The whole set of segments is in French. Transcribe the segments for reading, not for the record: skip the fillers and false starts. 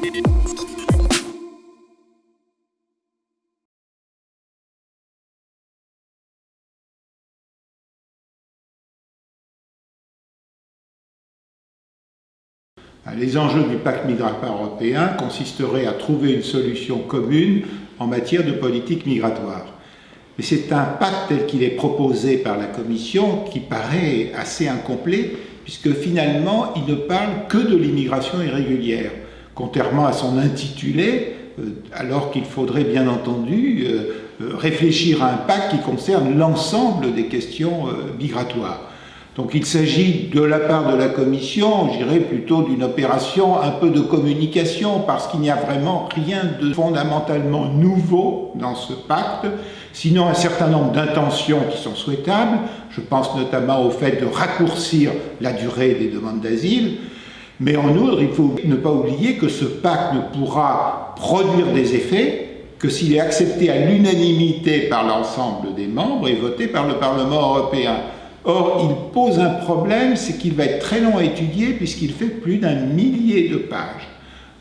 Les enjeux du pacte migratoire européen consisteraient à trouver une solution commune en matière de politique migratoire. Mais c'est un pacte tel qu'il est proposé par la Commission qui paraît assez incomplet, puisque finalement il ne parle que de l'immigration irrégulière, contrairement à son intitulé, alors qu'il faudrait bien entendu réfléchir à un pacte qui concerne l'ensemble des questions migratoires. Donc il s'agit de la part de la Commission, je dirais plutôt d'une opération un peu de communication, parce qu'il n'y a vraiment rien de fondamentalement nouveau dans ce pacte, sinon un certain nombre d'intentions qui sont souhaitables. Je pense notamment au fait de raccourcir la durée des demandes d'asile. Mais en outre, il faut ne pas oublier que ce pacte ne pourra produire des effets que s'il est accepté à l'unanimité par l'ensemble des membres et voté par le Parlement européen. Or, il pose un problème, c'est qu'il va être très long à étudier puisqu'il fait plus d'1 millier de pages.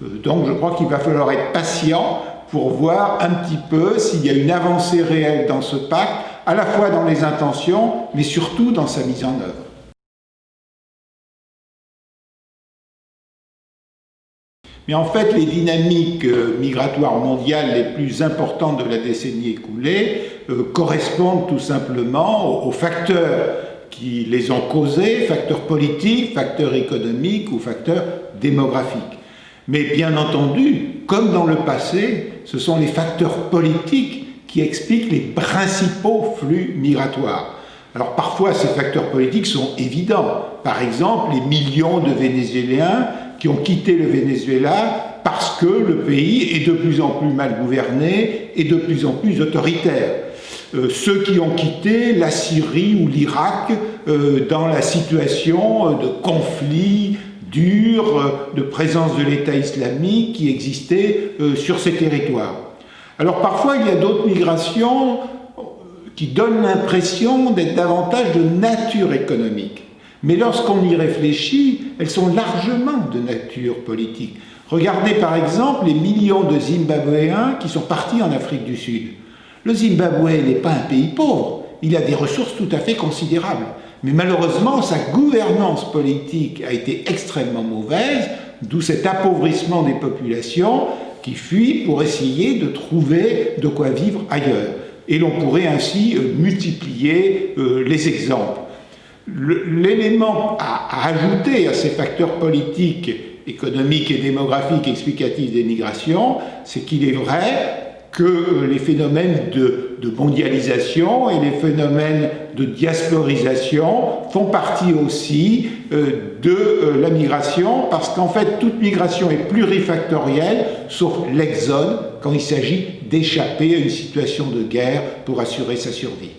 Donc je crois qu'il va falloir être patient pour voir un petit peu s'il y a une avancée réelle dans ce pacte, à la fois dans les intentions, mais surtout dans sa mise en œuvre. Mais en fait, les dynamiques migratoires mondiales les plus importantes de la décennie écoulée correspondent tout simplement aux facteurs qui les ont causés, facteurs politiques, facteurs économiques ou facteurs démographiques. Mais bien entendu, comme dans le passé, ce sont les facteurs politiques qui expliquent les principaux flux migratoires. Alors parfois, ces facteurs politiques sont évidents. Par exemple, les millions de Vénézuéliens qui ont quitté le Venezuela parce que le pays est de plus en plus mal gouverné et de plus en plus autoritaire. Ceux qui ont quitté la Syrie ou l'Irak dans la situation de conflit dur, de présence de l'État islamique qui existait sur ces territoires. Alors parfois, il y a d'autres migrations qui donnent l'impression d'être davantage de nature économique. Mais lorsqu'on y réfléchit, elles sont largement de nature politique. Regardez par exemple les millions de Zimbabwéens qui sont partis en Afrique du Sud. Le Zimbabwe n'est pas un pays pauvre, il a des ressources tout à fait considérables. Mais malheureusement, sa gouvernance politique a été extrêmement mauvaise, d'où cet appauvrissement des populations qui fuient pour essayer de trouver de quoi vivre ailleurs. Et l'on pourrait ainsi multiplier les exemples. L'élément à ajouter à ces facteurs politiques, économiques et démographiques explicatifs des migrations, c'est qu'il est vrai que les phénomènes de mondialisation et les phénomènes de diasporisation font partie aussi de la migration, parce qu'en fait toute migration est plurifactorielle, sauf l'exode, quand il s'agit d'échapper à une situation de guerre pour assurer sa survie.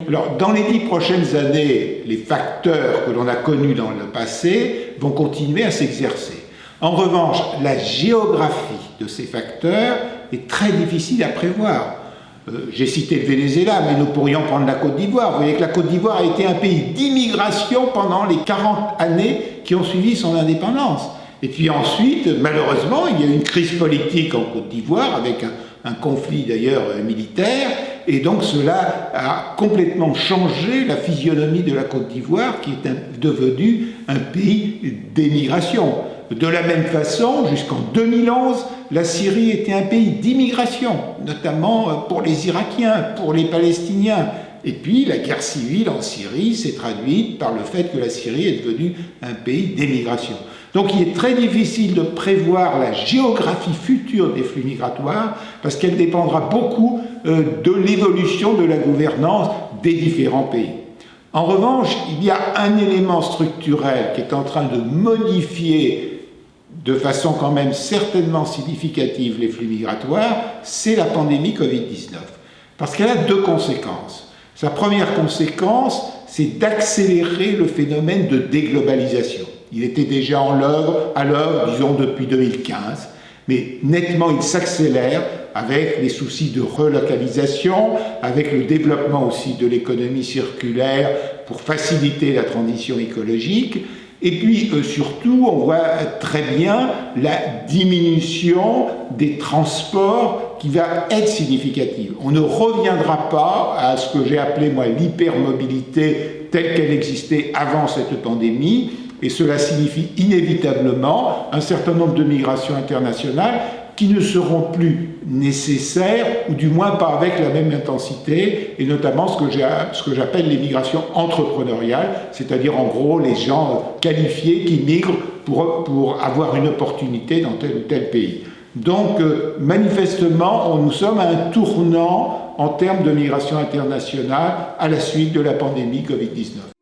Alors, dans les 10 prochaines années, les facteurs que l'on a connus dans le passé vont continuer à s'exercer. En revanche, la géographie de ces facteurs est très difficile à prévoir. J'ai cité le Venezuela, mais nous pourrions prendre la Côte d'Ivoire. Vous voyez que la Côte d'Ivoire a été un pays d'immigration pendant les 40 années qui ont suivi son indépendance. Et puis ensuite, malheureusement, il y a eu une crise politique en Côte d'Ivoire, avec un conflit d'ailleurs militaire, et donc cela a complètement changé la physionomie de la Côte d'Ivoire, qui est devenue un pays d'émigration. De la même façon, jusqu'en 2011, la Syrie était un pays d'immigration, notamment pour les Irakiens, pour les Palestiniens. Et puis la guerre civile en Syrie s'est traduite par le fait que la Syrie est devenue un pays d'émigration. Donc il est très difficile de prévoir la géographie future des flux migratoires, parce qu'elle dépendra beaucoup de l'évolution de la gouvernance des différents pays. En revanche, il y a un élément structurel qui est en train de modifier de façon quand même certainement significative les flux migratoires, c'est la pandémie Covid-19. Parce qu'elle a 2 conséquences. Sa première conséquence, c'est d'accélérer le phénomène de déglobalisation. Il était déjà à l'œuvre, disons, depuis 2015, mais nettement il s'accélère avec les soucis de relocalisation, avec le développement aussi de l'économie circulaire pour faciliter la transition écologique. Et puis surtout, on voit très bien la diminution des transports qui va être significative. On ne reviendra pas à ce que j'ai appelé moi l'hypermobilité telle qu'elle existait avant cette pandémie, et cela signifie inévitablement un certain nombre de migrations internationales qui ne seront plus nécessaires, ou du moins pas avec la même intensité, et notamment ce que j'appelle les migrations entrepreneuriales, c'est-à-dire en gros les gens qualifiés qui migrent pour avoir une opportunité dans tel ou tel pays. Donc manifestement, nous sommes à un tournant en termes de migration internationale à la suite de la pandémie Covid-19.